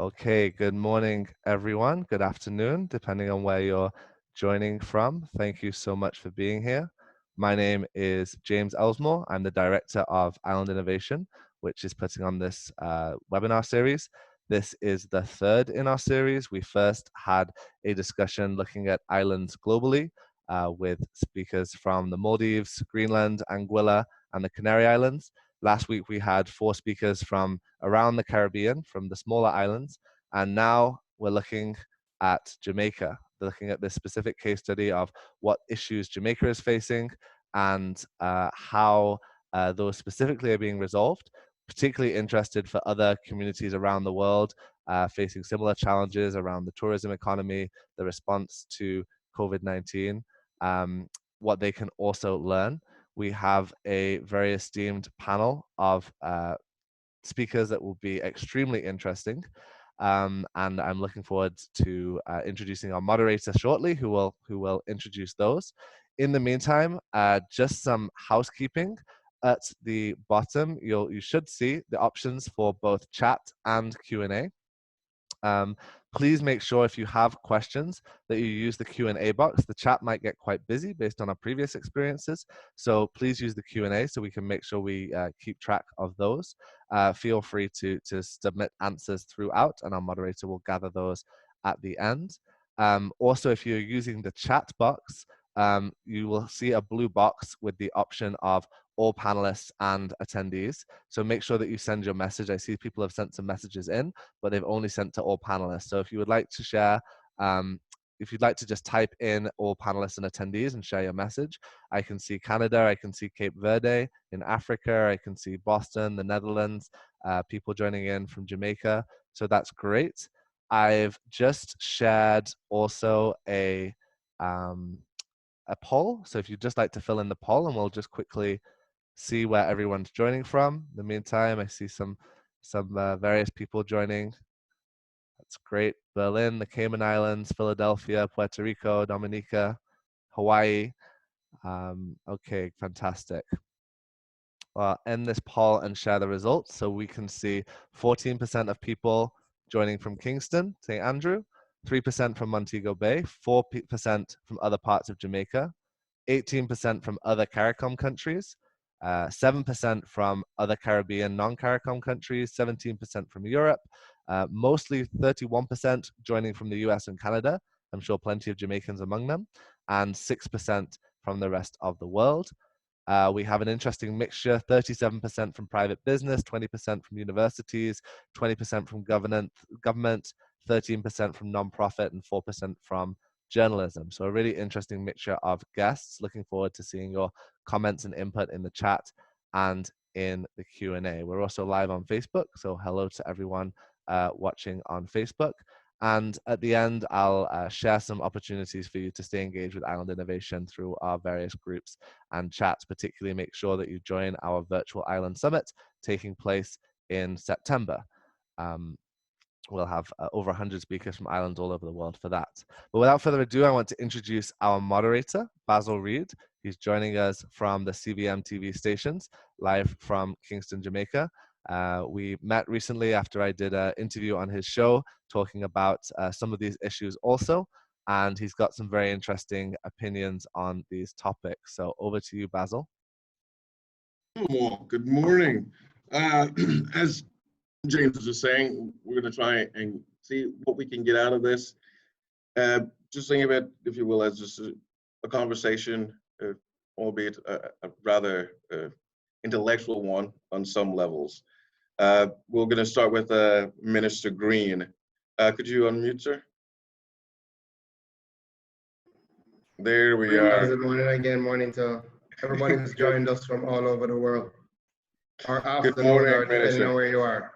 Okay, good morning, everyone. Good afternoon, depending on where you're joining from. Thank you so much for being here. My name is James Elsmore. I'm the Director of Island Innovation, which is putting on this webinar series. This is the third in our series. We first had a discussion looking at islands globally with speakers from the Maldives, Greenland, Anguilla, and the Canary Islands. Last week, we had 4 speakers from around the Caribbean, from the smaller islands. And now we're looking at Jamaica, looking at this specific case study of what issues Jamaica is facing and how those specifically are being resolved. Particularly interested for other communities around the world facing similar challenges around the tourism economy, the response to COVID-19, what they can also learn. We have a very esteemed panel of speakers that will be extremely interesting. And I'm looking forward to introducing our moderator shortly, who will introduce those. In the meantime, just some housekeeping. At the bottom, you should see the options for both chat and Q&A. Please make sure if you have questions that you use the Q&A box. The chat might get quite busy based on our previous experiences. So please use the Q&A so we can make sure we keep track of those. Feel free to submit answers throughout and our moderator will gather those at the end. Also, if you're using the chat box, you will see a blue box with the option of all panelists and attendees. So make sure that you send your message. I see people have sent some messages in, but they've only sent to all panelists. So if you would like to share, if you'd like to just type in all panelists and attendees and share your message, I can see Canada, I can see Cape Verde in Africa, I can see Boston, the Netherlands, people joining in from Jamaica. So that's great. I've just shared also a poll. So if you'd just like to fill in the poll, and we'll just quickly see where everyone's joining from. In the meantime, I see some various people joining. That's great. Berlin, the Cayman Islands, Philadelphia, Puerto Rico, Dominica, Hawaii. Okay, fantastic. I'll end this poll and share the results so we can see 14% of people joining from Kingston, St. Andrew, 3% from Montego Bay, 4% from other parts of Jamaica, 18% from other CARICOM countries, 7% from other Caribbean non-CARICOM countries, 17% from Europe, mostly 31% joining from the US and Canada. I'm sure plenty of Jamaicans among them, and 6% from the rest of the world. We have an interesting mixture, 37% from private business, 20% from universities, 20% from government, 13% from nonprofit, and 4% from journalism. So a really interesting mixture of guests. Looking forward to seeing your comments and input in the chat and in the Q&A. We're also live on Facebook, so hello to everyone watching on Facebook. And at the end, I'll share some opportunities for you to stay engaged with Island Innovation through our various groups and chats. Particularly make sure that you join our virtual Island Summit taking place in September. We'll have over 100 speakers from islands all over the world for that. But without further ado, I want to introduce our moderator, Basil Reid. He's joining us from the CBM TV stations, live from Kingston, Jamaica. We met recently after I did an interview on his show talking about some of these issues also, and he's got some very interesting opinions on these topics. So over to you, Basil. Well, good morning. As James was just saying, we're going to try and see what we can get out of this. Just think of it, if you will, as just a conversation, albeit a rather intellectual one on some levels. We're going to start with Minister Green. Could you unmute, sir? There we are. Good morning again, morning to everybody who's joined us from all over the world. Or afternoon, or depending on where you are.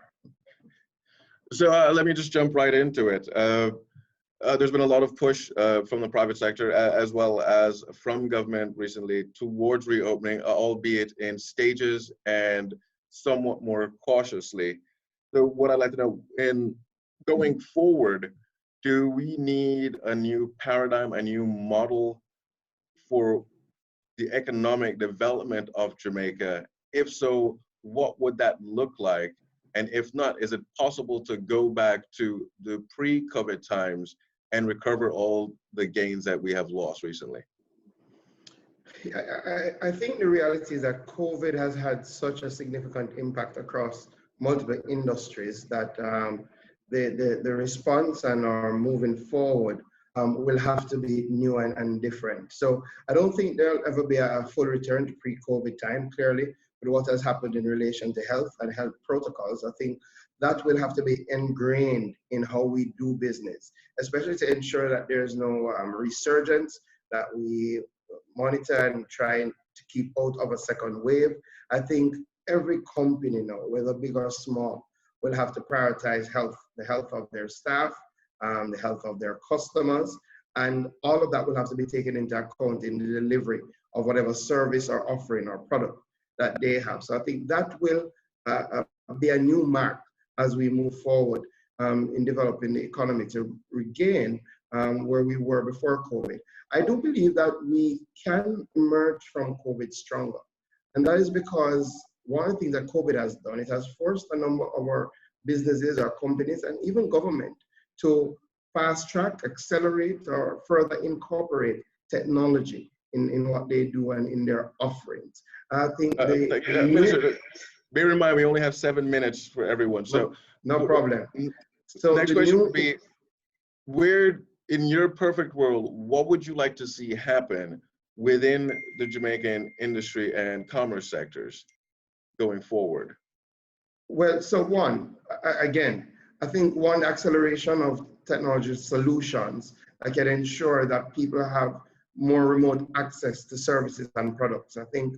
So let me just jump right into it. There's been a lot of push from the private sector as well as from government recently towards reopening, albeit in stages and somewhat more cautiously. So what I'd like to know, in going forward, do we need a new paradigm, a new model for the economic development of Jamaica? If so, what would that look like? And if not, is it possible to go back to the pre-COVID times and recover all the gains that we have lost recently? I think the reality is that COVID has had such a significant impact across multiple industries that the response and our moving forward will have to be new and different. So I don't think there'll ever be a full return to pre-COVID time, clearly, with what has happened in relation to health and health protocols. I think that will have to be ingrained in how we do business, especially to ensure that there's no resurgence, that we monitor and try to keep out of a second wave. I think every company now, whether big or small, will have to prioritize health, the health of their staff, the health of their customers, and all of that will have to be taken into account in the delivery of whatever service or offering or product that they have. So I think that will be a new mark as we move forward in developing the economy to regain where we were before COVID. I do believe that we can emerge from COVID stronger. And that is because one of the things that COVID has done, it has forced a number of our businesses, our companies, and even government to fast track, accelerate, or further incorporate technology in what they do and in their offerings. I think Minister, bear in mind we only have 7 minutes for everyone. So no problem. So next question would be, where in your perfect world, what would you like to see happen within the Jamaican industry and commerce sectors going forward? Well, so one, again, I think one, acceleration of technology solutions that can ensure that people have more remote access to services and products. I think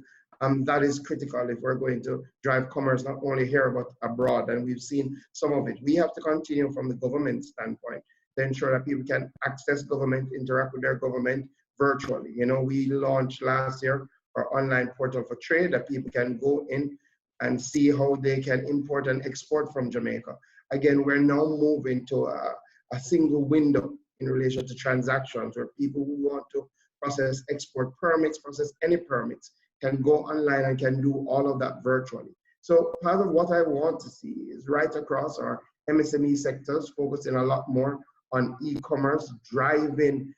that is critical if we're going to drive commerce not only here but abroad, and we've seen some of it. We have to continue from the government standpoint to ensure that people can access government, interact with their government virtually. You know, we launched last year our online portal for trade that people can go in and see how they can import and export from Jamaica. Again, we're now moving to a single window in relation to transactions where people who want to process export permits, process any permits, can go online and can do all of that virtually. So part of what I want to see is right across our MSME sectors, focusing a lot more on e-commerce, driving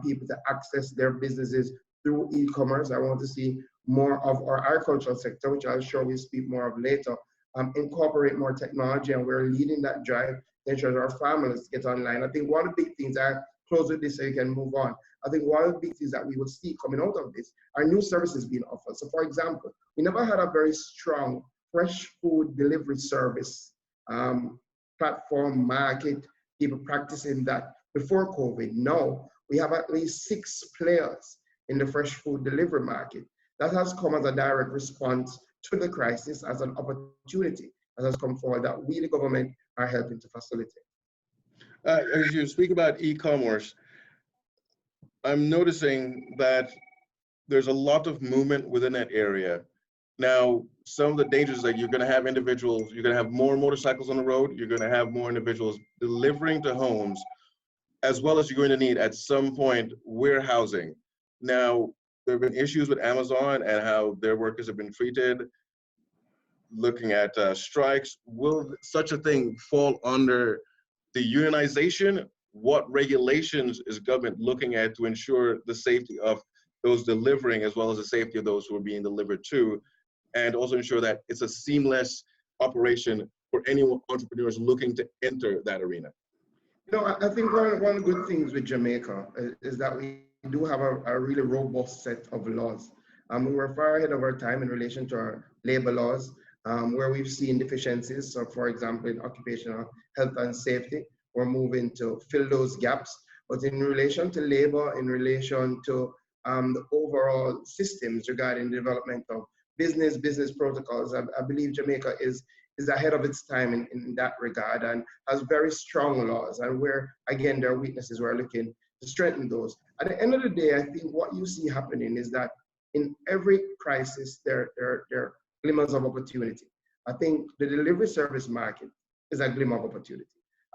people to access their businesses through e-commerce. I want to see more of our agricultural sector, which I'm sure we'll speak more of later, incorporate more technology, and we're leading that drive to ensure that our farmers get online. I think one of the big things, I close with this so you can move on. I think one of the big things that we will see coming out of this are new services being offered. So for example, we never had a very strong fresh food delivery service platform, market, people practicing that before COVID. Now we have at least 6 players in the fresh food delivery market. That has come as a direct response to the crisis, as an opportunity that has come forward that we, the government, are helping to facilitate. As you speak about e-commerce, I'm noticing that there's a lot of movement within that area. Now, some of the dangers that you're going to have individuals, you're going to have more motorcycles on the road, you're going to have more individuals delivering to homes, as well as you're going to need at some point warehousing. Now, there have been issues with Amazon and how their workers have been treated, looking at strikes. Will such a thing fall under the unionization? What regulations is government looking at to ensure the safety of those delivering as well as the safety of those who are being delivered to, and also ensure that it's a seamless operation for any entrepreneurs looking to enter that arena? You know, I think one of the good things with Jamaica is that we do have a really robust set of laws. We were far ahead of our time in relation to our labor laws, where we've seen deficiencies. So for example, in occupational health and safety, we're moving to fill those gaps. But in relation to labor, in relation to the overall systems regarding the development of business protocols, I believe Jamaica is ahead of its time in that regard and has very strong laws. And where, again, there are weaknesses, we're looking to strengthen those. At the end of the day, I think what you see happening is that in every crisis, there are glimmers of opportunity. I think the delivery service market is a glimmer of opportunity.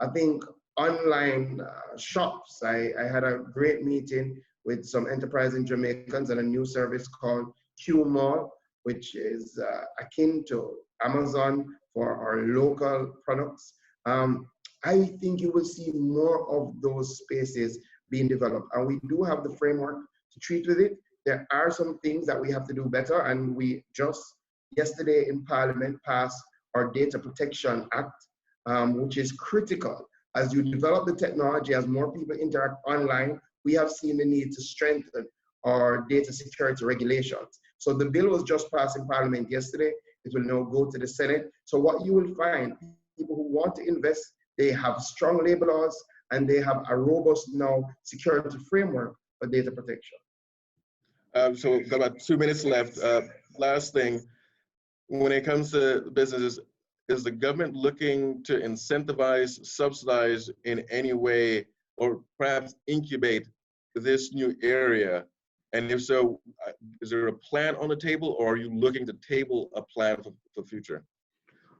I think online shops, I had a great meeting with some enterprising Jamaicans and a new service called Q Mall, which is akin to Amazon for our local products. I think you will see more of those spaces being developed, and we do have the framework to treat with it. There are some things that we have to do better, and we just yesterday in Parliament passed our Data Protection Act, which is critical. As you develop the technology, as more people interact online, we have seen the need to strengthen our data security regulations. So the bill was just passed in Parliament yesterday. It will now go to the Senate. So what you will find, people who want to invest, they have strong labor laws and they have a robust now security framework for data protection. So we've got about 2 minutes left. Last thing, when it comes to businesses, is the government looking to incentivize, subsidize in any way, or perhaps incubate this new area? And if so, is there a plan on the table, or are you looking to table a plan for the future?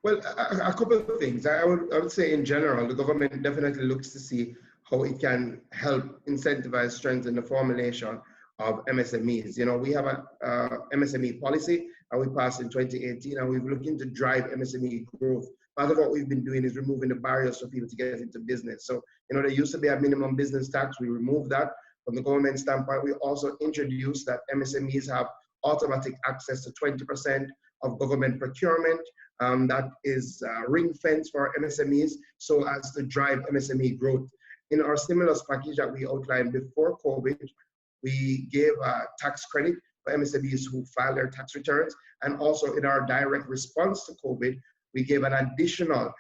Well, a couple of things. I would say in general, the government definitely looks to see how it can help incentivize, strengthen the formulation of MSMEs. You know, we have a MSME policy and we passed in 2018, and we're looking to drive MSME growth. Part of what we've been doing is removing the barriers for people to get into business. So, you know, there used to be a minimum business tax. We removed that. From the government standpoint, we also introduced that MSMEs have automatic access to 20% of government procurement. That is ring fence for MSMEs, so as to drive MSME growth. In our stimulus package that we outlined before COVID, we gave a tax credit for MSMEs who file their tax returns. And also in our direct response to COVID, we gave an additional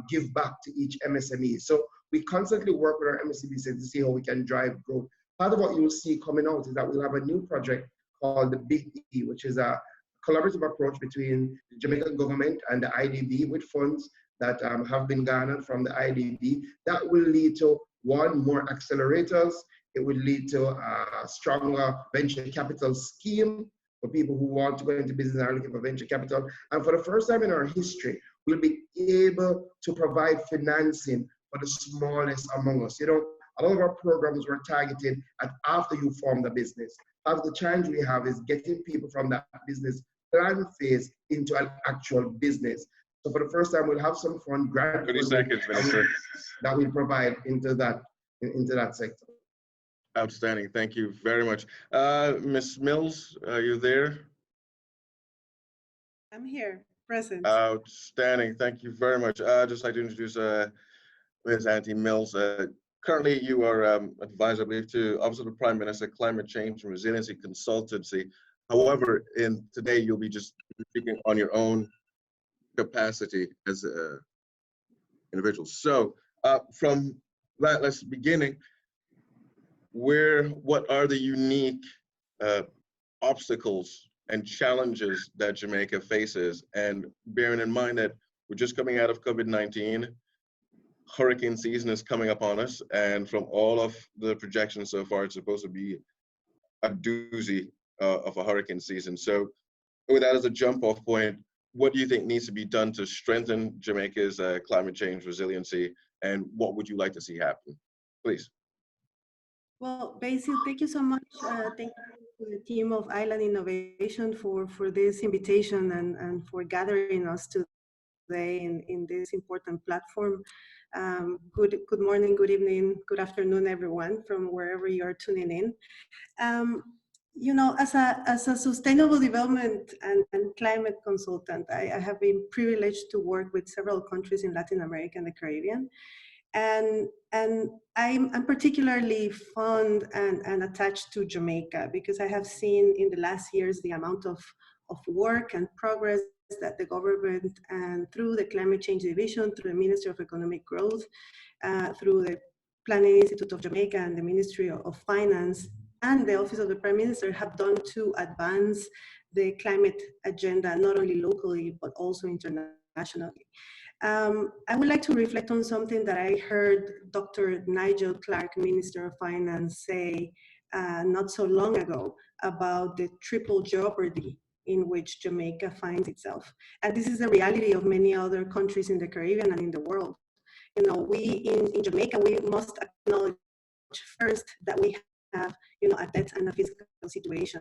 give back to each MSME. So we constantly work with our MSMEs to see how we can drive growth. Part of what you will see coming out is that we'll have a new project called the Big E, which is a collaborative approach between the Jamaican government and the IDB with funds that have been garnered from the IDB. That will lead to, one, more accelerators. It will lead to a stronger venture capital scheme for people who want to go into business and are looking for venture capital. And for the first time in our history, we'll be able to provide financing for the smallest among us. You know, a lot of our programs were targeted at after you form the business. Part of the challenge we have is getting people from that business plan phase into an actual business. So for the first time, we'll have some fund grant 30 seconds, Minister, that we provide into that sector. Outstanding. Thank you very much. Ms. Mills, are you there? I'm here, present. Outstanding. Thank you very much. I'd just like to introduce Ms. Anaitee Mills. Currently, you are advisor, I believe, to Office of the Prime Minister, Climate Change and Resiliency Consultancy. However, today you'll be just speaking on your own capacity as an individual. So from that, let's beginning. What are the unique obstacles and challenges that Jamaica faces? And bearing in mind that we're just coming out of COVID-19, hurricane season is coming up on us, and from all of the projections so far, it's supposed to be a doozy of a hurricane season. So with that as a jump off point, what do you think needs to be done to strengthen Jamaica's climate change resiliency, and what would you like to see happen? Please. Well, Basil, thank you so much. Thank you to the team of Island Innovation for this invitation and for gathering us today in this important platform. Good morning, good evening, good afternoon, everyone, from wherever you're tuning in. You know, as a sustainable development and climate consultant, I have been privileged to work with several countries in Latin America and the Caribbean. And I'm particularly fond and attached to Jamaica because I have seen in the last years the amount of work and progress that the government and through the Climate Change Division, through the Ministry of Economic Growth, through the Planning Institute of Jamaica and the Ministry of Finance and the Office of the Prime Minister have done to advance the climate agenda, not only locally, but also internationally. I would like to reflect on something that I heard Dr. Nigel Clark, Minister of Finance, say not so long ago about the triple jeopardy in which Jamaica finds itself. And this is the reality of many other countries in the Caribbean and in the world. You know, we in Jamaica, we must acknowledge first that we have, you know, a debt and a fiscal situation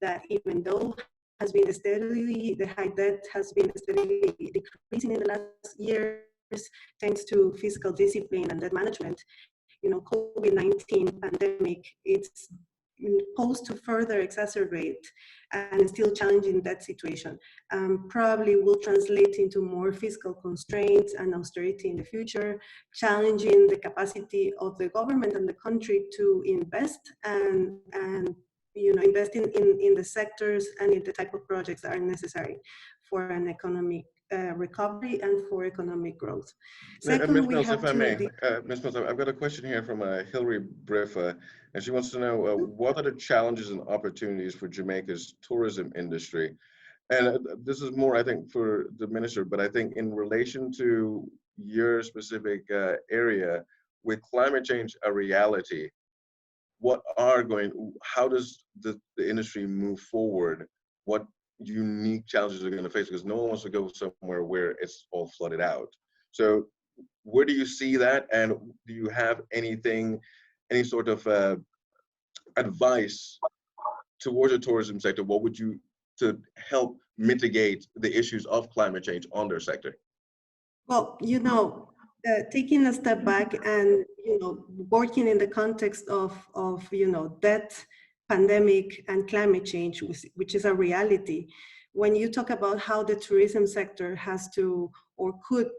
that even though has been steadily, the high debt has been steadily decreasing in the last years, thanks to fiscal discipline and debt management. You know, COVID-19 pandemic, it's posed to further exacerbate and still challenging that situation. Probably will translate into more fiscal constraints and austerity in the future, challenging the capacity of the government and the country to invest and you know, invest in the sectors and in the type of projects that are necessary for an economic recovery and for economic growth. Second, Ms. we Mills, have if I to may, Ms. Mills, I've got a question here from Hillary Briffa, and she wants to know what are the challenges and opportunities for Jamaica's tourism industry? And this is more, I think, for the minister, but I think in relation to your specific area, with climate change a reality, how does the industry move forward? What unique challenges are going to face? Because no one wants to go somewhere where it's all flooded out. So where do you see that? And do you have any sort of advice towards the tourism sector? What would you to help mitigate the issues of climate change on their sector? Well, you know, taking a step back and, you know, working in the context of you know, debt, pandemic, and climate change, which is a reality. When you talk about how the tourism sector has to or could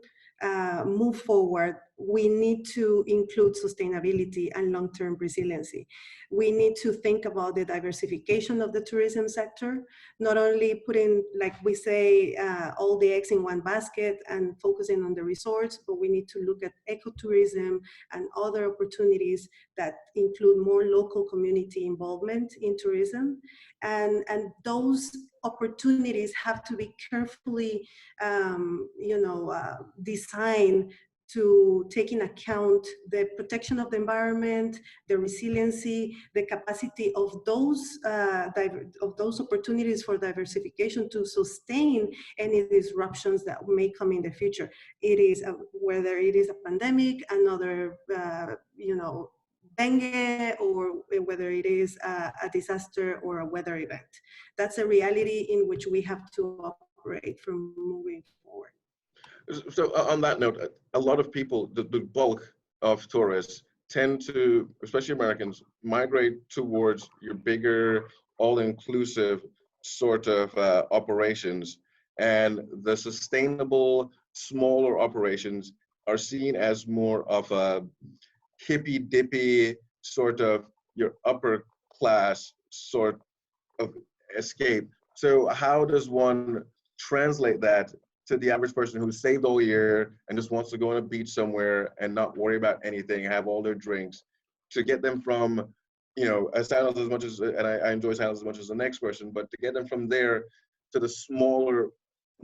move forward, we need to include sustainability and long-term resiliency. We need to think about the diversification of the tourism sector, not only putting, like we say, all the eggs in one basket and focusing on the resorts, but we need to look at ecotourism and other opportunities that include more local community involvement in tourism. And those opportunities have to be carefully, you know, designed to take in account the protection of the environment, the resiliency, the capacity of those opportunities for diversification to sustain any disruptions that may come in the future. It is whether it is a pandemic, another you know, dengue, or whether it is a disaster or a weather event. That's a reality in which we have to operate from moving forward. So on that note, a lot of people, the bulk of tourists tend to, especially Americans, migrate towards your bigger, all-inclusive sort of operations. And the sustainable, smaller operations are seen as more of a hippy-dippy sort of your upper class sort of escape. So how does one translate that to the average person who's saved all year and just wants to go on a beach somewhere and not worry about anything, have all their drinks, to get them from, you know, silence as much as, and I enjoy silence as much as the next question, but to get them from there to the smaller,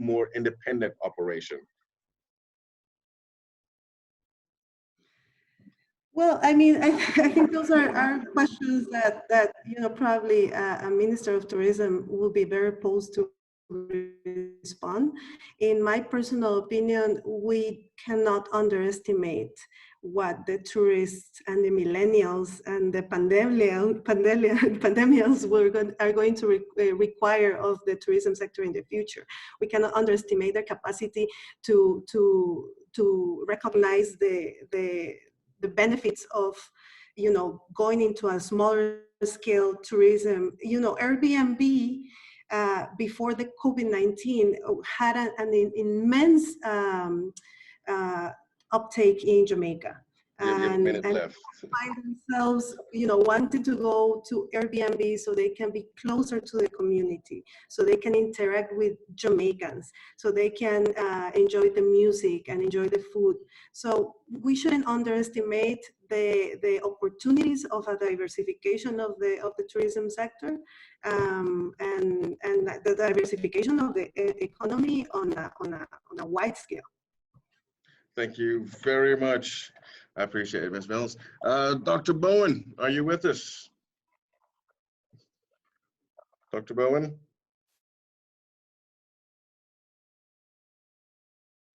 more independent operation? Well, I mean, I think those are questions that you know, probably a Minister of Tourism will be very posed to respond. In my personal opinion, we cannot underestimate what the tourists and the millennials and the pandemials are going to require of the tourism sector in the future. We cannot underestimate their capacity to recognize the benefits of, you know, going into a smaller scale tourism. You know, Airbnb before the COVID-19 had an immense uptake in Jamaica. And find themselves, you know, wanting to go to Airbnb so they can be closer to the community, so they can interact with Jamaicans, so they can enjoy the music and enjoy the food. So we shouldn't underestimate the opportunities of a diversification of the tourism sector, and the diversification of the economy on a wide scale. Thank you very much. I appreciate it, Ms. Mills. Dr. Bowen, are you with us? Dr. Bowen?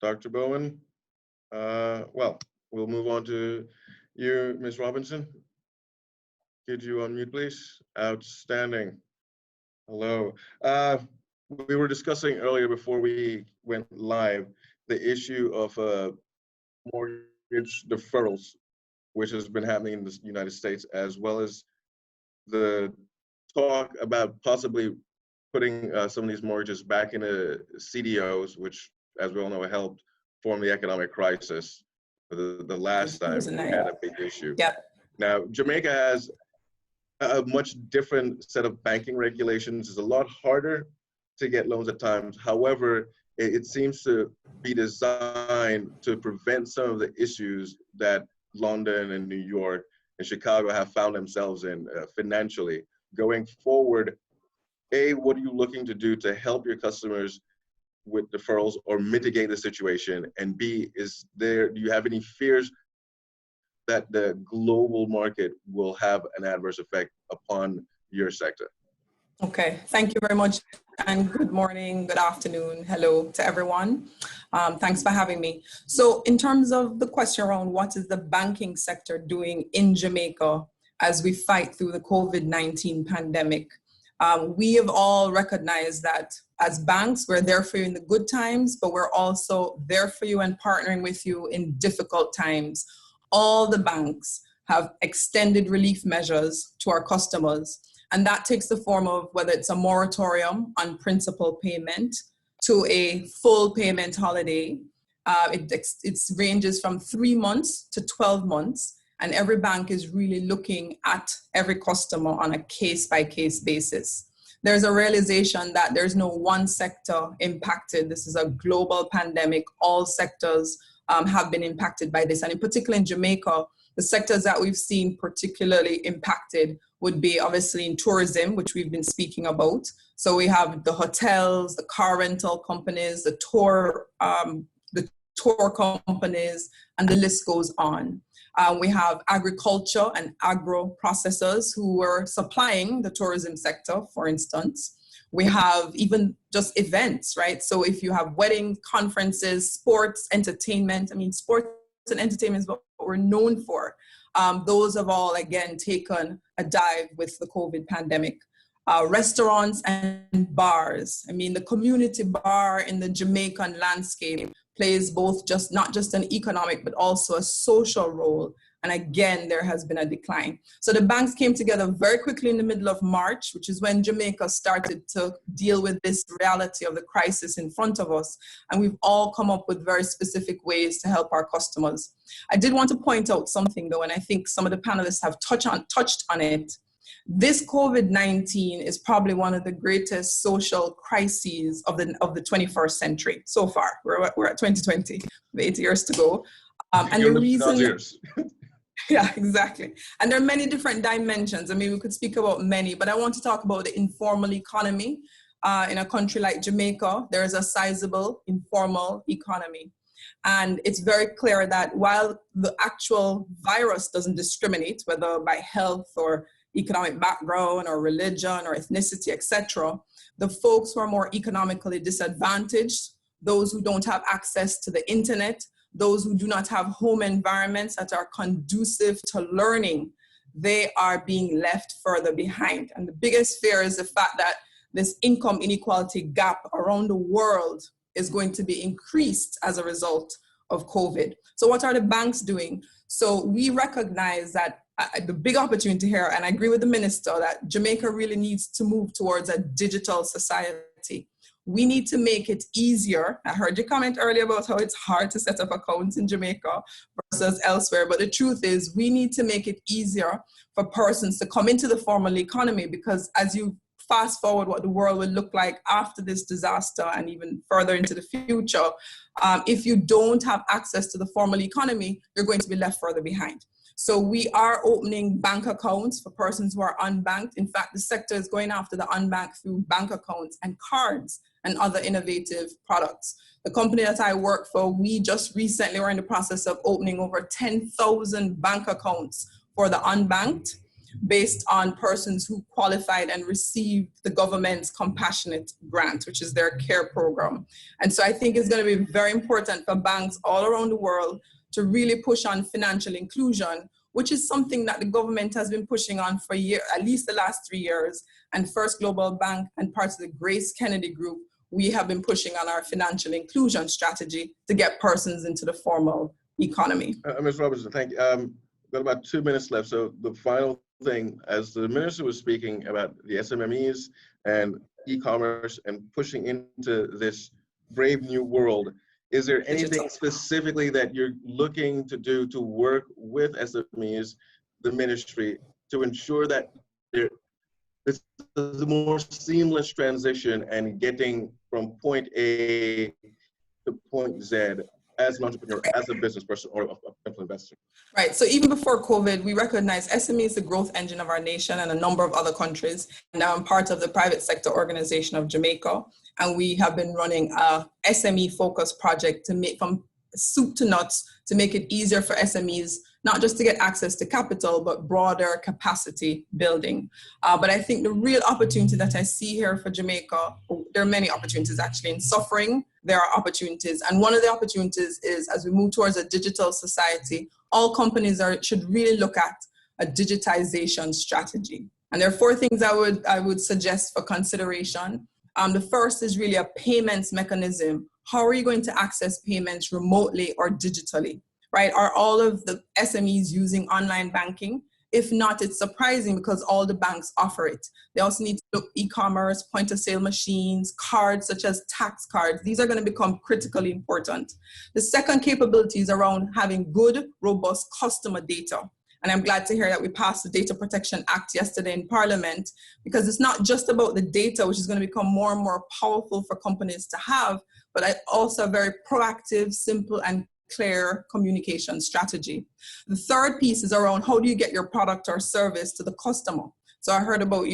Dr. Bowen? Well, we'll move on to you, Ms. Robinson. Could you unmute, please? Outstanding. Hello. we were discussing earlier before we went live, the issue of mortgage deferrals, which has been happening in the United States, as well as the talk about possibly putting some of these mortgages back into CDOs, which, as we all know, helped form the economic crisis the last time we had a big issue. Yep. Now, Jamaica has a much different set of banking regulations. It's a lot harder to get loans at times. However, it seems to be designed to prevent some of the issues that London and New York and Chicago have found themselves in financially. Going forward, A, what are you looking to do to help your customers with deferrals or mitigate the situation? And B, do you have any fears that the global market will have an adverse effect upon your sector? Okay, thank you very much, and good morning, good afternoon, hello to everyone. Thanks for having me. So in terms of the question around what is the banking sector doing in Jamaica as we fight through the COVID-19 pandemic, we have all recognized that as banks, we're there for you in the good times, but we're also there for you and partnering with you in difficult times. All the banks have extended relief measures to our customers. And that takes the form of whether it's a moratorium on principal payment to a full payment holiday. It ranges from 3 months to 12 months. And every bank is really looking at every customer on a case-by-case basis. There's a realization that there's no one sector impacted. This is a global pandemic. All sectors have been impacted by this. And in particular in Jamaica, the sectors that we've seen particularly impacted would be obviously in tourism, which we've been speaking about. So we have the hotels, the car rental companies, the tour companies, and the list goes on. We have agriculture and agro processors who were supplying the tourism sector, for instance. We have even just events, right? So if you have wedding, conferences, sports, entertainment, sports and entertainment is what we're known for. Those have all, again, taken a dive with the COVID pandemic. Restaurants and bars. The community bar in the Jamaican landscape plays both not just an economic, but also a social role. And again, there has been a decline. So the banks came together very quickly in the middle of March, which is when Jamaica started to deal with this reality of the crisis in front of us. And we've all come up with very specific ways to help our customers. I did want to point out something though, and I think some of the panelists have touched on it. This COVID-19 is probably one of the greatest social crises of the 21st century so far. We're at 2020, 8 years to go. And the reason... Yeah, exactly. And there are many different dimensions. We could speak about many, but I want to talk about the informal economy. In a country like Jamaica, there is a sizable informal economy. And it's very clear that while the actual virus doesn't discriminate, whether by health or economic background or religion or ethnicity, etc., the folks who are more economically disadvantaged, those who don't have access to the internet, those who do not have home environments that are conducive to learning, they are being left further behind. And the biggest fear is the fact that this income inequality gap around the world is going to be increased as a result of COVID. So what are the banks doing? So we recognize that the big opportunity here, and I agree with the minister, that Jamaica really needs to move towards a digital society. We need to make it easier. I heard you comment earlier about how it's hard to set up accounts in Jamaica versus elsewhere. But the truth is we need to make it easier for persons to come into the formal economy, because as you fast forward what the world will look like after this disaster and even further into the future, if you don't have access to the formal economy, you're going to be left further behind. So we are opening bank accounts for persons who are unbanked. In fact, the sector is going after the unbanked through bank accounts and cards and other innovative products. The company that I work for, we just recently were in the process of opening over 10,000 bank accounts for the unbanked based on persons who qualified and received the government's compassionate grant, which is their CARE program. And so I think it's going to be very important for banks all around the world to really push on financial inclusion, which is something that the government has been pushing on for at least the last 3 years. And First Global Bank and parts of the Grace Kennedy Group, we have been pushing on our financial inclusion strategy to get persons into the formal economy. Ms. Robertson, thank you. Got about 2 minutes left. So the final thing, as the minister was speaking about the SMMEs and e-commerce and pushing into this brave new world, is there anything specifically that you're looking to do to work with SMEs, the ministry, to ensure that it's a more seamless transition and getting from point A to point Z as an entrepreneur, as a business person, or a potential investor? Right. So even before COVID, we recognized SME is the growth engine of our nation and a number of other countries. Now I'm part of the private sector organization of Jamaica, and we have been running a SME focused project to make from soup to nuts to make it easier for SMEs, not just to get access to capital, but broader capacity building. But I think the real opportunity that I see here for Jamaica, there are many opportunities actually. In suffering, there are opportunities. And one of the opportunities is, as we move towards a digital society, all companies should really look at a digitization strategy. And there are 4 things I would suggest for consideration. The first is really a payments mechanism. How are you going to access payments remotely or digitally, right? Are all of the SMEs using online banking? If not, it's surprising because all the banks offer it. They also need to look e-commerce, point of sale machines, cards such as tax cards. These are going to become critically important. The second capability is around having good, robust customer data. And I'm glad to hear that we passed the Data Protection Act yesterday in Parliament, because it's not just about the data, which is going to become more and more powerful for companies to have, but also a very proactive, simple, and clear communication strategy. The third piece is around how do you get your product or service to the customer? So I heard about,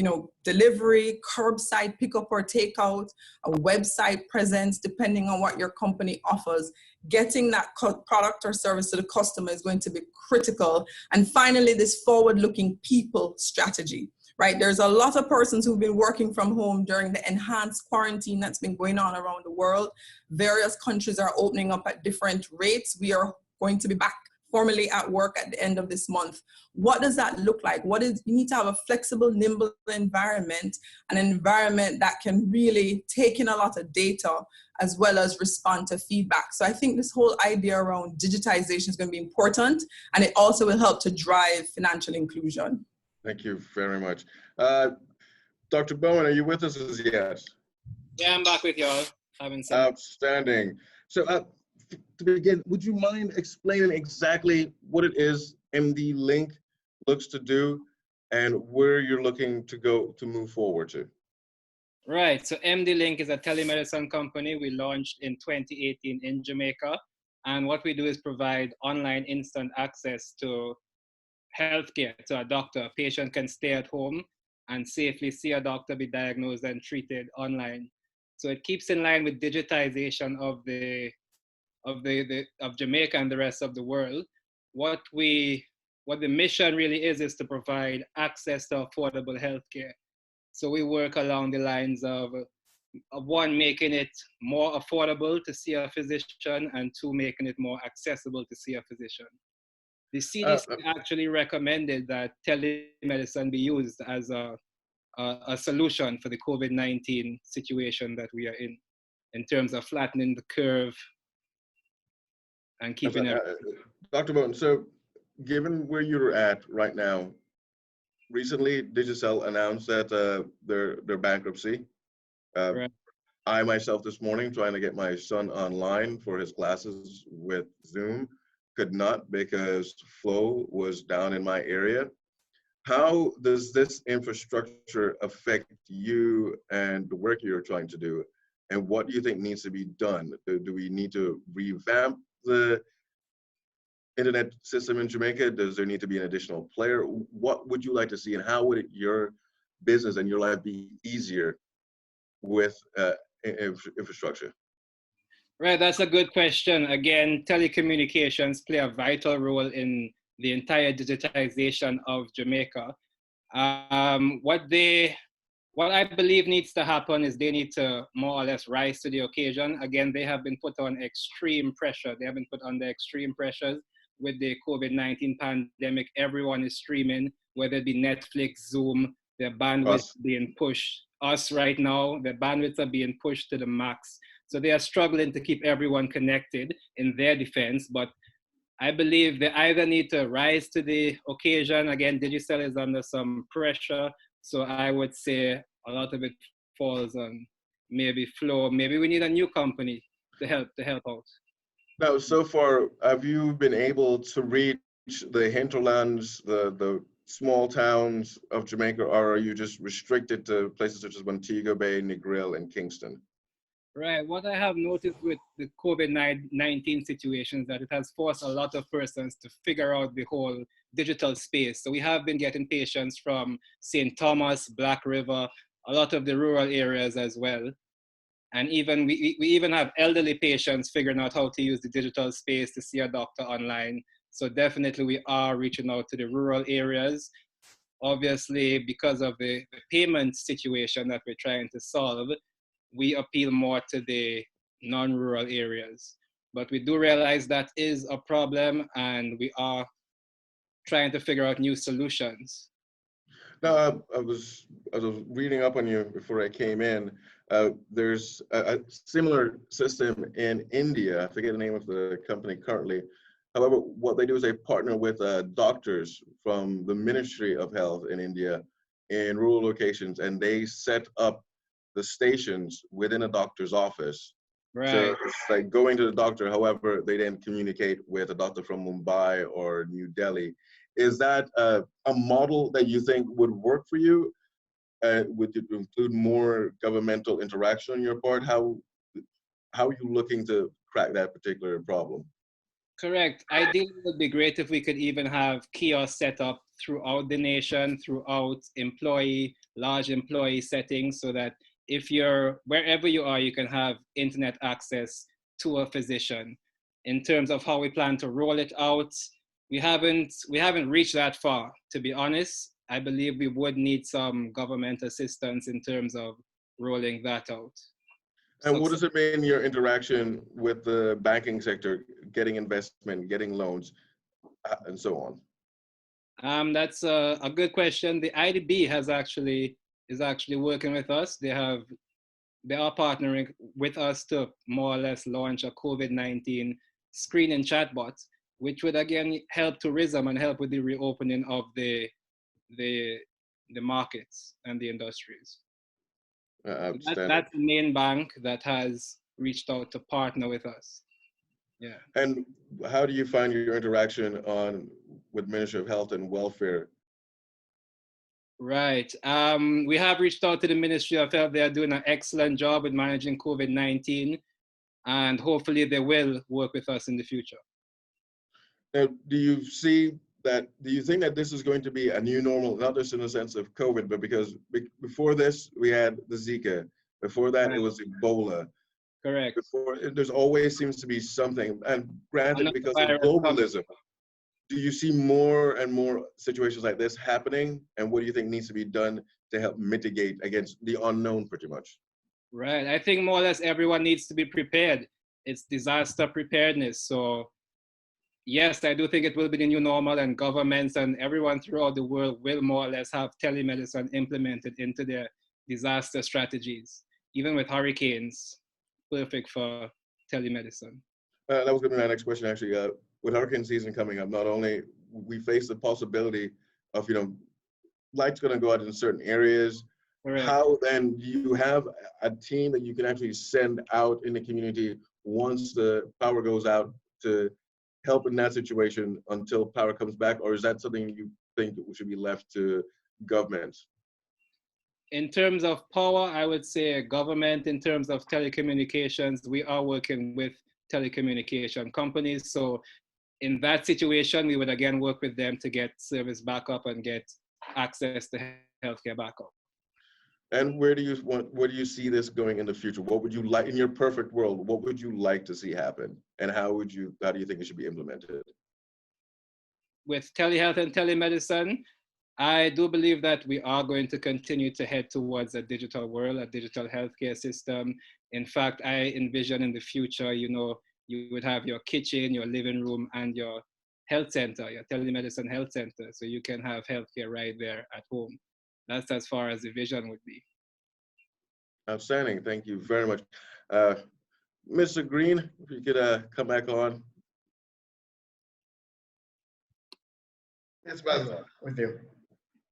delivery, curbside pickup or takeout, a website presence, depending on what your company offers. Getting that product or service to the customer is going to be critical. And finally, this forward-looking people strategy, right? There's a lot of persons who've been working from home during the enhanced quarantine that's been going on around the world. Various countries are opening up at different rates. We are going to be back formally at work at the end of this month. What does that look like? You need to have a flexible, nimble environment, an environment that can really take in a lot of data as well as respond to feedback. So I think this whole idea around digitization is going to be important, and it also will help to drive financial inclusion. Thank you very much. Dr. Bowen, are you with us as yet? Yeah, I'm back with y'all. Outstanding. So to begin, would you mind explaining exactly what it is MDLink looks to do and where you're looking to go to move forward to? Right, so MDLink is a telemedicine company we launched in 2018 in Jamaica. And what we do is provide online instant access to healthcare to a doctor. A patient can stay at home and safely see a doctor, be diagnosed and treated online. So it keeps in line with digitization of Jamaica and the rest of the world. What the mission really is to provide access to affordable healthcare. So we work along the lines of 1, making it more affordable to see a physician, and 2, making it more accessible to see a physician. The CDC actually recommended that telemedicine be used as a solution for the COVID-19 situation that we are in terms of flattening the curve and keeping it. Dr. Bowen, so given where you're at right now, recently Digicel announced that their bankruptcy. Right. I myself this morning trying to get my son online for his classes with Zoom could not because flow was down in my area. How does this infrastructure affect you and the work you're trying to do? And what do you think needs to be done? Do we need to revamp the internet system in Jamaica? Does there need to be an additional player? What would you like to see, and how would your business and your life be easier with infrastructure? Right, that's a good question. Again, telecommunications play a vital role in the entire digitization of Jamaica. What I believe needs to happen is they need to more or less rise to the occasion. Again, they have been put on extreme pressure. They have been put under extreme pressures with the COVID-19 pandemic, everyone is streaming, whether it be Netflix, Zoom, their bandwidth being pushed. Us right now, the bandwidths are being pushed to the max. So they are struggling to keep everyone connected in their defense, but I believe they either need to rise to the occasion. Again, digital is under some pressure. So I would say a lot of it falls on maybe Flow. Maybe we need a new company to help out. Now, so far, have you been able to reach the hinterlands, the small towns of Jamaica, or are you just restricted to places such as Montego Bay, Negril, and Kingston? Right. What I have noticed with the COVID-19 situation is that it has forced a lot of persons to figure out the whole digital space. So we have been getting patients from St. Thomas, Black River, a lot of the rural areas as well. And even we even have elderly patients figuring out how to use the digital space to see a doctor online. So definitely we are reaching out to the rural areas. Obviously, because of the payment situation that we're trying to solve, we appeal more to the non-rural areas. But we do realize that is a problem, and we are trying to figure out new solutions. Now, I was reading up on you before I came in. There's a similar system in India. I forget the name of the company currently. However, what they do is they partner with doctors from the Ministry of Health in India in rural locations, and they set up the stations within a doctor's office. Right. So it's like going to the doctor, however, they then communicate with a doctor from Mumbai or New Delhi. Is that a model that you think would work for you? Would it include more governmental interaction on your part? How are you looking to crack that particular problem? Correct. Ideally, it would be great if we could even have kiosks set up throughout the nation, throughout large employee settings, so that if you're wherever you are, you can have internet access to a physician. In terms of how we plan to roll it out, we haven't reached that far, to be honest. I believe we would need some government assistance in terms of rolling that out. And what does it mean, your interaction with the banking sector, getting investment, getting loans, and so on? That's a good question. The IDB is actually working with us. They are partnering with us to more or less launch a COVID-19 screening chatbot, which would again help tourism and help with the reopening of the markets and the industries. That's the main bank that has reached out to partner with us. Yeah. And how do you find your interaction with Ministry of Health and Welfare? Right. We have reached out to the Ministry of Health. They are doing an excellent job with managing COVID-19, and hopefully they will work with us in the future. Now, do you think that this is going to be a new normal, not just in the sense of COVID, but because before this, we had the Zika. Before that, It was Ebola. Correct. There's always seems to be something. And granted, because of globalism, do you see more and more situations like this happening? And what do you think needs to be done to help mitigate against the unknown, pretty much? Right. I think more or less everyone needs to be prepared. It's disaster preparedness. So yes, I do think it will be the new normal, and governments and everyone throughout the world will more or less have telemedicine implemented into their disaster strategies, even with hurricanes, perfect for telemedicine. That was going to be my next question, actually. With hurricane season coming up, not only we face the possibility of, lights going to go out in certain areas. Correct. How then do you have a team that you can actually send out in the community once the power goes out to help in that situation until power comes back? Or is that something you think should be left to governments? In terms of power, I would say government. In terms of telecommunications, we are working with telecommunication companies. So in that situation, we would again work with them to get service back up and get access to healthcare back up. And where do you see this going in the future? What would you like, in your perfect world, what would you like to see happen? And how do you think it should be implemented? With telehealth and telemedicine, I do believe that we are going to continue to head towards a digital world, a digital healthcare system. In fact, I envision in the future, you would have your kitchen, your living room, and your health center, your telemedicine health center, so you can have healthcare right there at home. That's as far as the vision would be. Outstanding. Thank you very much. Mr. Green, if you could come back on. Yes, Basil, with you.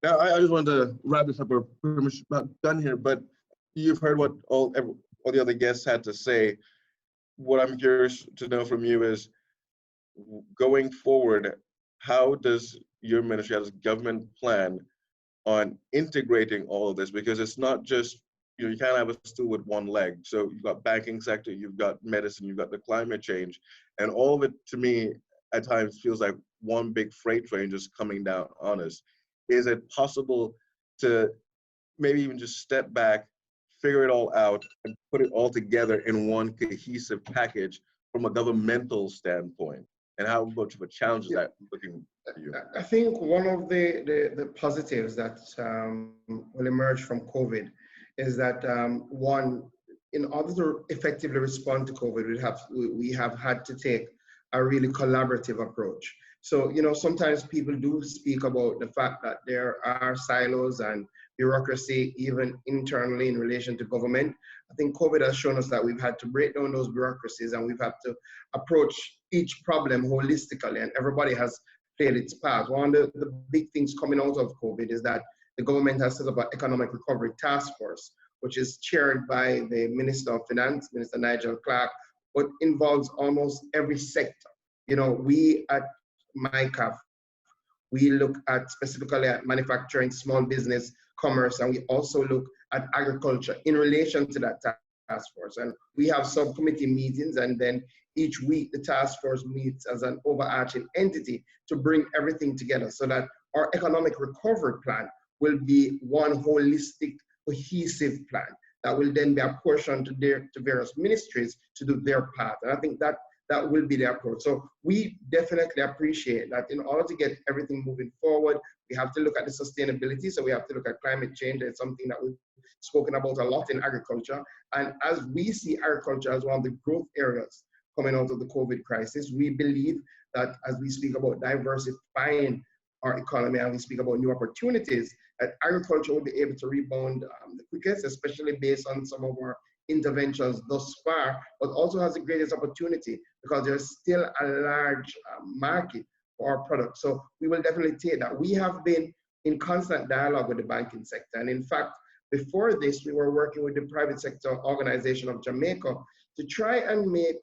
Now, I just wanted to wrap this up. We're pretty much about done here, but you've heard what all the other guests had to say. What I'm curious to know from you is, going forward, how does your ministry as a government plan on integrating all of this? Because it's not just, you can't have a stool with one leg. So you've got banking sector, you've got medicine, you've got the climate change, and all of it, to me, at times feels like one big freight train just coming down on us. Is it possible to maybe even just step back, figure it all out, and put it all together in one cohesive package from a governmental standpoint? And how much of a challenge is that looking for you? I think one of the positives that will emerge from COVID is that one, in order to effectively respond to COVID, we have had to take a really collaborative approach. So, sometimes people do speak about the fact that there are silos and bureaucracy even internally in relation to government. I think COVID has shown us that we've had to break down those bureaucracies, and we've had to approach each problem holistically, and everybody has played its part. One of the big things coming out of COVID is that the government has set up an economic recovery task force, which is chaired by the Minister of Finance, Minister Nigel Clark, but involves almost every sector. We at MICAF, we look at specifically at manufacturing, small business, commerce, and we also look at agriculture in relation to that task force. And we have subcommittee meetings, and then each week the task force meets as an overarching entity to bring everything together so that our economic recovery plan will be one holistic, cohesive plan that will then be apportioned to various ministries to do their part. And I think that will be the approach. So we definitely appreciate that in order to get everything moving forward, we have to look at the sustainability. So we have to look at climate change. It's something that we've spoken about a lot in agriculture. And as we see agriculture as one of the growth areas coming out of the COVID crisis, we believe that as we speak about diversifying our economy and we speak about new opportunities, that agriculture will be able to rebound the quickest, especially based on some of our interventions thus far, but also has the greatest opportunity because there's still a large market for our products. So we will definitely take that. We have been in constant dialogue with the banking sector. And in fact, before this, we were working with the private sector organization of Jamaica to try and make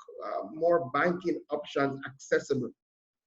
more banking options accessible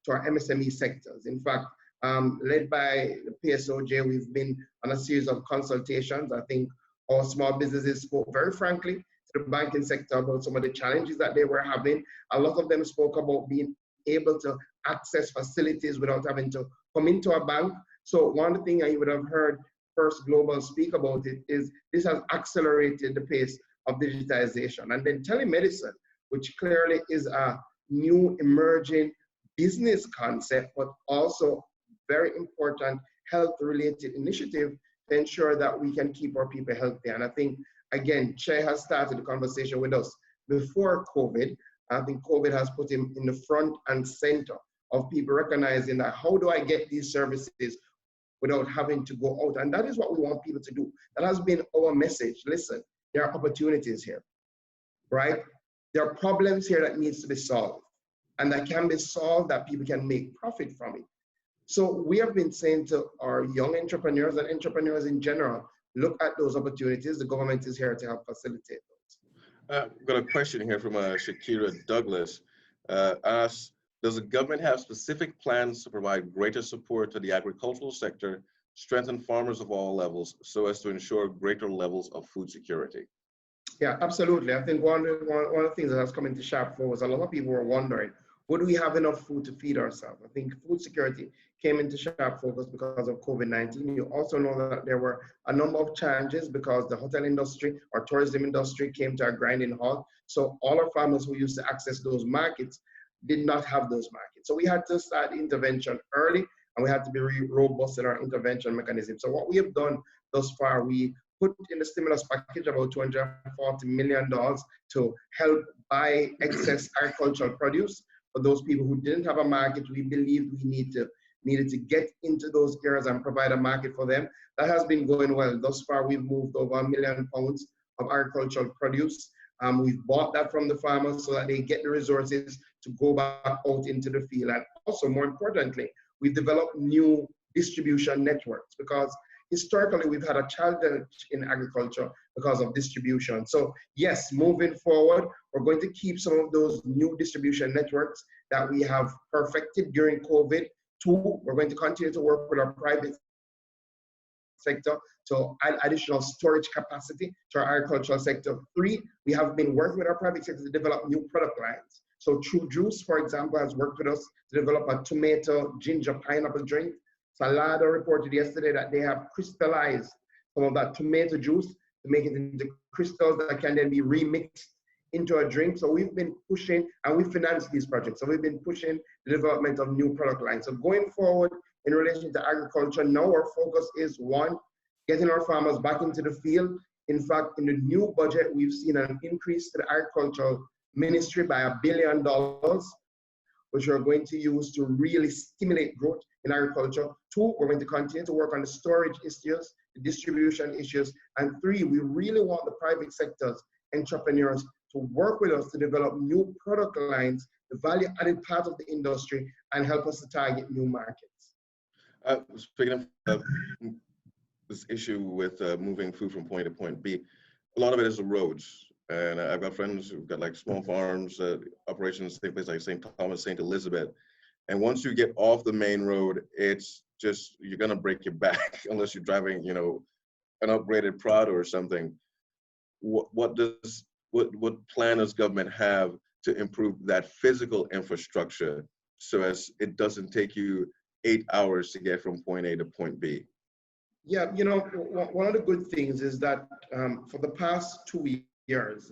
to our MSME sectors. In fact, led by the PSOJ, we've been on a series of consultations. I think our small businesses spoke very frankly to the banking sector about some of the challenges that they were having. A lot of them spoke about being able to access facilities without having to come into a bank. So one thing you would have heard First Global speak about it is this has accelerated the pace of digitization. And then telemedicine, which clearly is a new emerging business concept, but also very important health-related initiative to ensure that we can keep our people healthy. And I think, again, Ché has started the conversation with us before COVID. I think COVID has put him in the front and center of people recognizing that how do I get these services without having to go out? And that is what we want people to do. That has been our message. Listen, there are opportunities here, right? There are problems here that needs to be solved, and that can be solved, that people can make profit from it. So we have been saying to our young entrepreneurs and entrepreneurs in general, look at those opportunities. The government is here to help facilitate those. I've got a question here from Shakira Douglas. Asks, does the government have specific plans to provide greater support to the agricultural sector, strengthen farmers of all levels, so as to ensure greater levels of food security? Yeah, absolutely. I think one of the things that has come into sharp focus, a lot of people were wondering, would we have enough food to feed ourselves? I think food security came into sharp focus because of COVID-19. You also know that there were a number of challenges because the hotel industry or tourism industry came to a grinding halt. So all our farmers who used to access those markets did not have those markets. So we had to start intervention early, and we had to be robust in our intervention mechanism. So what we have done thus far, we put in the stimulus package about $240 million to help buy excess agricultural produce. for those people who didn't have a market. We believed we needed to get into those areas and provide a market for them. That has been going well. Thus far, we've moved over £1 million of agricultural produce. We've bought that from the farmers so that they get the resources to go back out into the field. And also, more importantly, we've developed new distribution networks, because historically we've had a challenge in agriculture because of distribution. So yes, moving forward, we're going to keep some of those new distribution networks that we have perfected during COVID. 2, we're going to continue to work with our private sector to add additional storage capacity to our agricultural sector. 3, we have been working with our private sector to develop new product lines. So True Juice, for example, has worked with us to develop a tomato, ginger, pineapple drink. Salado reported yesterday that they have crystallized some of that tomato juice to make it into crystals that can then be remixed into a drink. So we've been pushing, and we finance these projects. So we've been pushing the development of new product lines. So going forward in relation to agriculture, now our focus is 1, getting our farmers back into the field. In fact, in the new budget, we've seen an increase to the agricultural ministry by $1 billion, which we're going to use to really stimulate growth in agriculture. 2, we're going to continue to work on the storage issues, the distribution issues. And 3, we really want the private sector's entrepreneurs to work with us to develop new product lines, the value-added part of the industry, and help us to target new markets. Speaking of this issue with moving food from point A to point B, a lot of it is the roads. And I've got friends who've got like small farms, operations, same place like St. Thomas, St. Elizabeth. And once you get off the main road, it's just, you're gonna break your back unless you're driving, you know, an upgraded Prado or something. What plan does government have to improve that physical infrastructure so as it doesn't take you 8 hours to get from point A to point B? Yeah, you know, one of the good things is that for the past 2 years,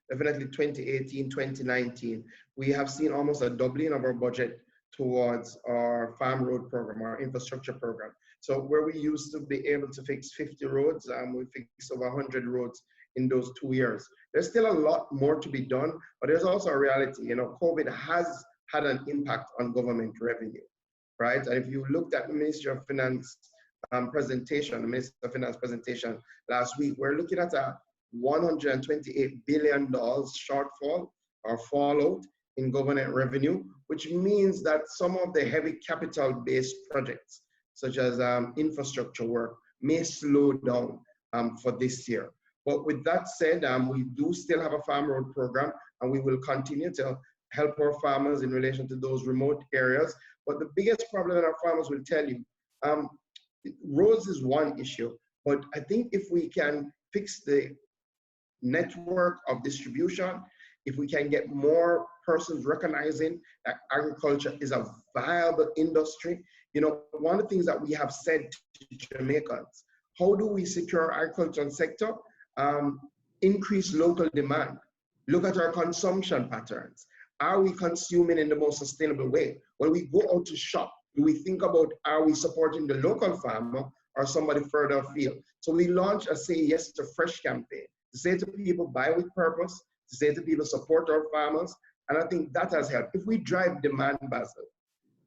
definitely 2018, 2019, we have seen almost a doubling of our budget towards our farm road program, our infrastructure program. So where we used to be able to fix 50 roads, we fixed over 100 roads in those 2 years. There's still a lot more to be done, but there's also a reality. You know, COVID has had an impact on government revenue, right? And if you looked at the Ministry of Finance presentation, the Minister of Finance presentation last week, we're looking at a $128 billion shortfall or fallout in government revenue, which means that some of the heavy capital-based projects, such as infrastructure work, may slow down for this year. But with that said, we do still have a farm road program, and we will continue to help our farmers in relation to those remote areas. But the biggest problem that our farmers will tell you, roads is one issue, but I think if we can fix the network of distribution, if we can get more persons recognizing that agriculture is a viable industry. You know, one of the things that we have said to Jamaicans, how do we secure our agricultural sector? Increase local demand. Look at our consumption patterns. Are we consuming in the most sustainable way? When we go out to shop, do we think about, are we supporting the local farmer or somebody further afield? So we launched a Say Yes to Fresh campaign, to say to people, buy with purpose, to say to people, support our farmers. And I think that has helped. If we drive demand, Basil,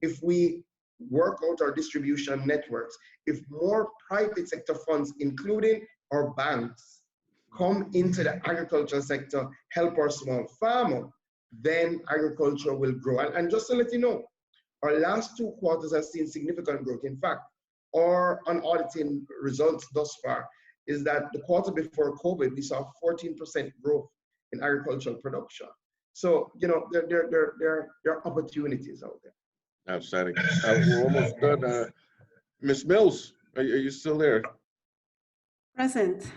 if we work out our distribution networks, if more private sector funds, including our banks, come into the agricultural sector, help our small farmer, then agriculture will grow. And just to let you know, our last 2 quarters have seen significant growth. In fact, our unaudited results thus far is that the quarter before COVID, we saw 14% growth in agricultural production. So, you know, there are opportunities out there. Outstanding. We're almost done. Ms. Mills, are you still there? Present.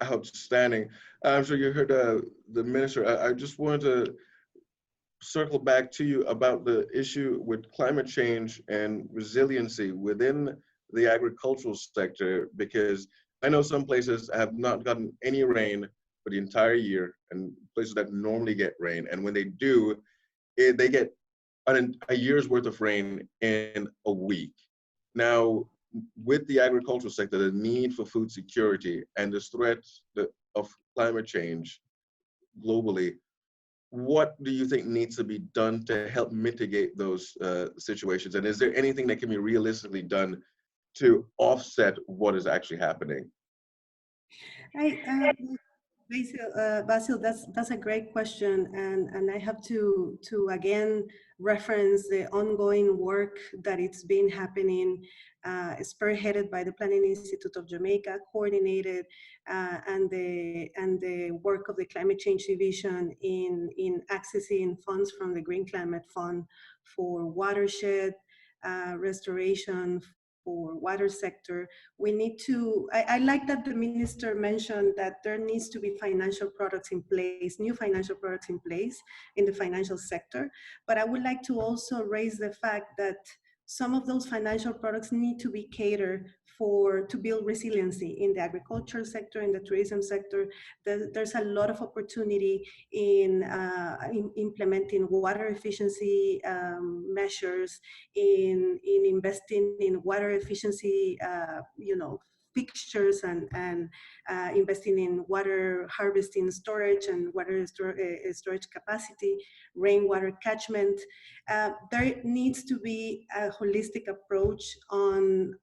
Outstanding. I'm sure you heard the minister. I just wanted to circle back to you about the issue with climate change and resiliency within the agricultural sector, because I know some places have not gotten any rain for the entire year, and places that normally get rain, and when they do, they get a year's worth of rain in a week. Now, with the agricultural sector, the need for food security and the threat of climate change globally, what do you think needs to be done to help mitigate those situations? And is there anything that can be realistically done to offset what is actually happening? Basil, that's a great question, and I have to again reference the ongoing work that it's been happening, spearheaded by the Planning Institute of Jamaica, coordinated, and the work of the Climate Change Division in accessing funds from the Green Climate Fund for watershed restoration, for water sector. We need to, I like that the minister mentioned that there needs to be financial products in place, new financial products in place in the financial sector. But I would like to also raise the fact that some of those financial products need to be catered to build resiliency in the agriculture sector, in the tourism sector. There's a lot of opportunity in implementing water efficiency measures, in investing in water efficiency, fixtures, and investing in water harvesting storage and water storage capacity, rainwater catchment. There needs to be a holistic approach on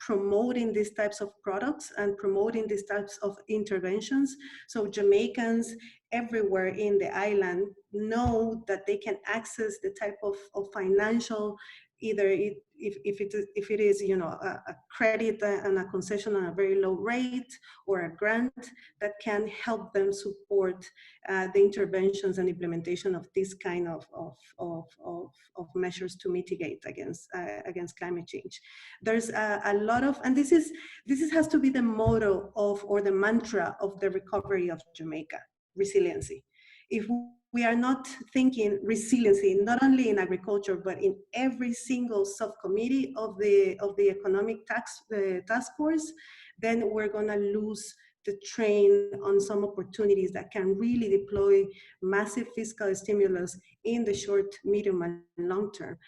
promoting these types of products and promoting these types of interventions, so Jamaicans everywhere in the island know that they can access the type of financial, either if it is a credit and a concession on a very low rate, or a grant that can help them support the interventions and implementation of this kind of measures to mitigate against climate change. There's a lot of, and this has to be the motto of, or the mantra of, the recovery of Jamaica: resiliency. If we are not thinking resiliency, not only in agriculture, but in every single subcommittee of the economic task force, then we're gonna lose the train on some opportunities that can really deploy massive fiscal stimulus in the short, medium, and long term.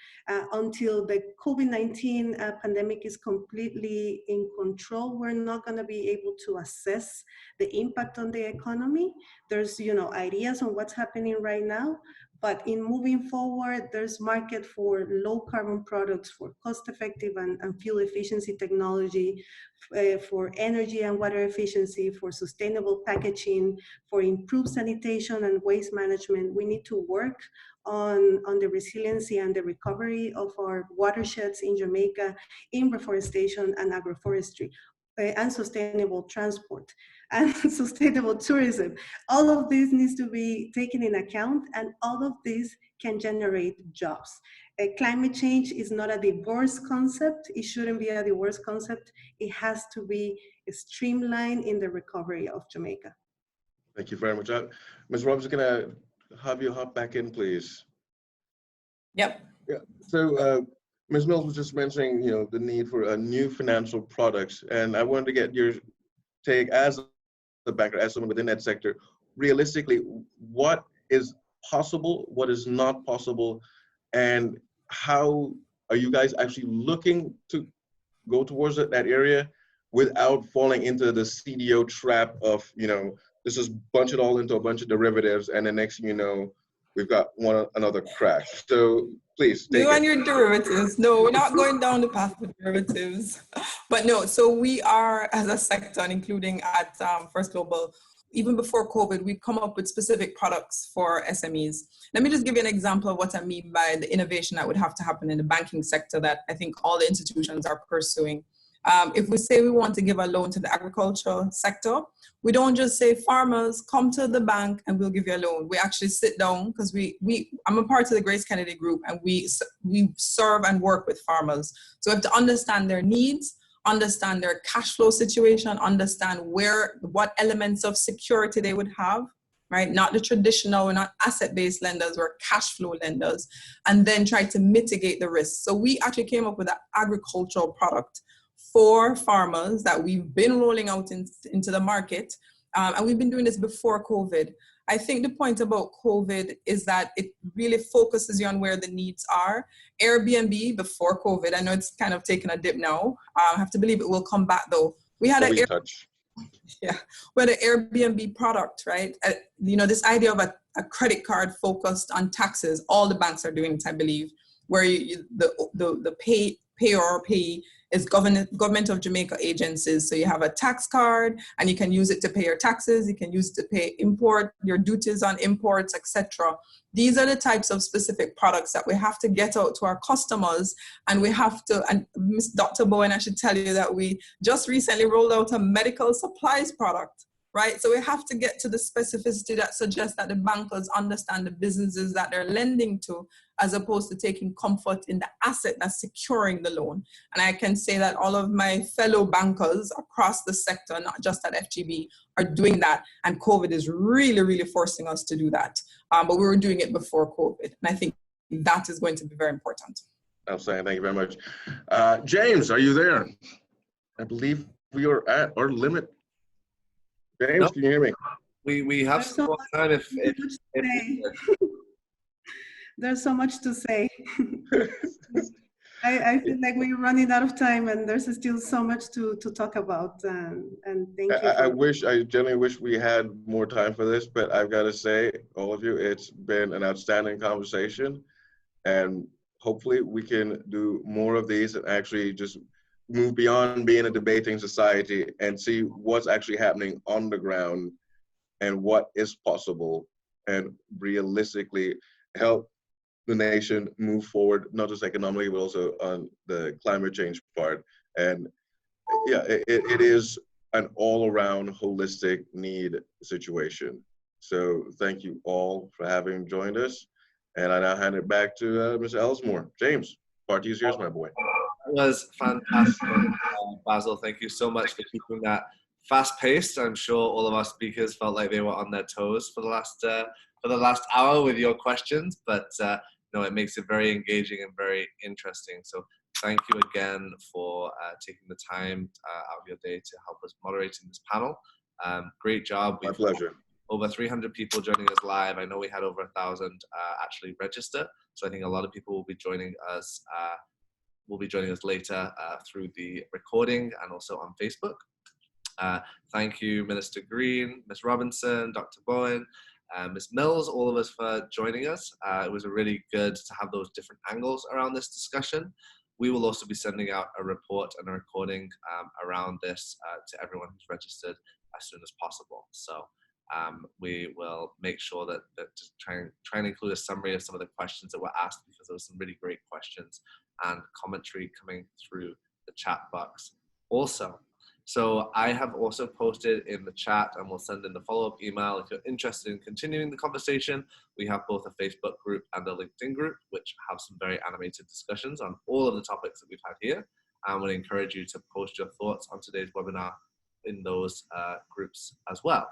Until the COVID-19 pandemic is completely in control, we're not gonna be able to assess the impact on the economy. There's ideas on what's happening right now, but in moving forward, there's market for low carbon products, for cost-effective and fuel efficiency technology, for energy and water efficiency, for sustainable packaging, for improved sanitation and waste management. We need to work on the resiliency and the recovery of our watersheds in Jamaica, in reforestation and agroforestry, and sustainable transport and sustainable tourism. All of this needs to be taken in account, and all of this can generate jobs. Climate change is not a divorce concept. It shouldn't be a divorce concept. It has to be streamlined in the recovery of Jamaica. Thank you very much. Ms. Robbins, can I have you hop back in, please? Yep. Yeah. So Ms. Mills was just mentioning, the need for new financial products, and I wanted to get your take as a banker, as someone within that sector. Realistically, what is possible, what is not possible, and how are you guys actually looking to go towards that area without falling into the CDO trap of, this is bunch it all into a bunch of derivatives, and the next thing you know, we've got another crash. So please take you and your derivatives. No, we're not going down the path of derivatives. But no, so we are, as a sector, and including at First Global, even before COVID, we've come up with specific products for SMEs. Let me just give you an example of what I mean by the innovation that would have to happen in the banking sector that I think all the institutions are pursuing. If we say we want to give a loan to the agricultural sector, we don't just say, farmers, come to the bank and we'll give you a loan. We actually sit down, because I'm a part of the Grace Kennedy group, and we serve and work with farmers. So we have to understand their needs, understand their cash flow situation, understand what elements of security they would have, right? Not the traditional, we're not asset-based lenders, we're cash flow lenders, and then try to mitigate the risk. So we actually came up with an agricultural product for farmers that we've been rolling out into the market. And we've been doing this before COVID. I think the point about COVID is that it really focuses you on where the needs are. Airbnb before COVID, I know it's kind of taken a dip now. I have to believe it will come back though. We had Yeah, well, the Airbnb product, right? You know, this idea of a credit card focused on taxes, all the banks are doing it, I believe, where the pay or pay is government of Jamaica agencies. So you have a tax card and you can use it to pay your taxes, you can use it to pay your duties on imports, etc. These are the types of specific products that we have to get out to our customers, and we have to, and Ms. Dr. Bowen, I should tell you that we just recently rolled out a medical supplies product, right? So we have to get to the specificity that suggests that the bankers understand the businesses that they're lending to, as opposed to taking comfort in the asset that's securing the loan. And I can say that all of my fellow bankers across the sector, not just at FGB, are doing that. And COVID is really, really forcing us to do that. But we were doing it before COVID. And I think that is going to be very important. Outstanding, thank you very much. James, are you there? I believe we are at our limit. James, Nope. Can you hear me? We have some more time if There's so much to say. I feel like we're running out of time, and there's still so much to talk about. And thank you. I genuinely wish we had more time for this, but I've got to say, all of you, it's been an outstanding conversation, and hopefully we can do more of these and actually just move beyond being a debating society and see what's actually happening on the ground and what is possible, and realistically help the nation move forward, not just economically, but also on the climate change part. And yeah, it is an all-around holistic need situation. So thank you all for having joined us. And I now hand it back to Ms. Ellsmore. James, party is yours, my boy. It was fantastic. Basil, thank you so much for keeping that fast-paced. I'm sure all of our speakers felt like they were on their toes for the last hour with your questions, but no, it makes it very engaging and very interesting. So thank you again for taking the time out of your day to help us moderating this panel. Great job. My pleasure. Over 300 people joining us live. I know we had over 1,000 actually register. So I think a lot of people will be joining us later through the recording and also on Facebook. Thank you, Minister Green, Ms. Robinson, Dr. Bowen, Ms. Mills, all of us for joining us. It was really good to have those different angles around this discussion. We will also be sending out a report and a recording around this to everyone who's registered as soon as possible. So we will make sure that to try and include a summary of some of the questions that were asked, because there were some really great questions and commentary coming through the chat box also. So I have also posted in the chat, and we'll send in the follow-up email if you're interested in continuing the conversation. We have both a Facebook group and a LinkedIn group, which have some very animated discussions on all of the topics that we've had here. And would encourage you to post your thoughts on today's webinar in those groups as well.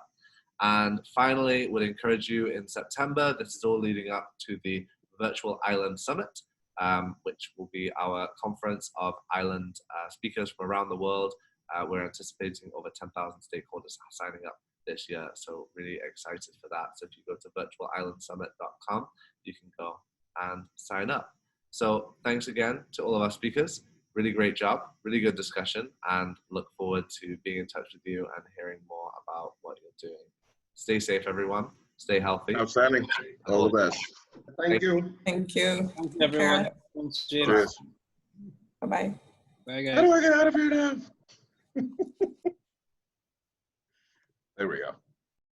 And finally, would encourage you in September, this is all leading up to the Virtual Island Summit, which will be our conference of island speakers from around the world. We're anticipating over 10,000 stakeholders signing up this year, so really excited for that. So if you go to virtualislandsummit.com, you can go and sign up. So thanks again to all of our speakers. Really great job, really good discussion, and look forward to being in touch with you and hearing more about what you're doing. Stay safe, everyone. Stay healthy. Outstanding. All the best. Thank you. Thank you. Thanks, everyone. Thanks, James. Cheers. Bye-bye. Bye, guys. How do I get out of here now? There we go.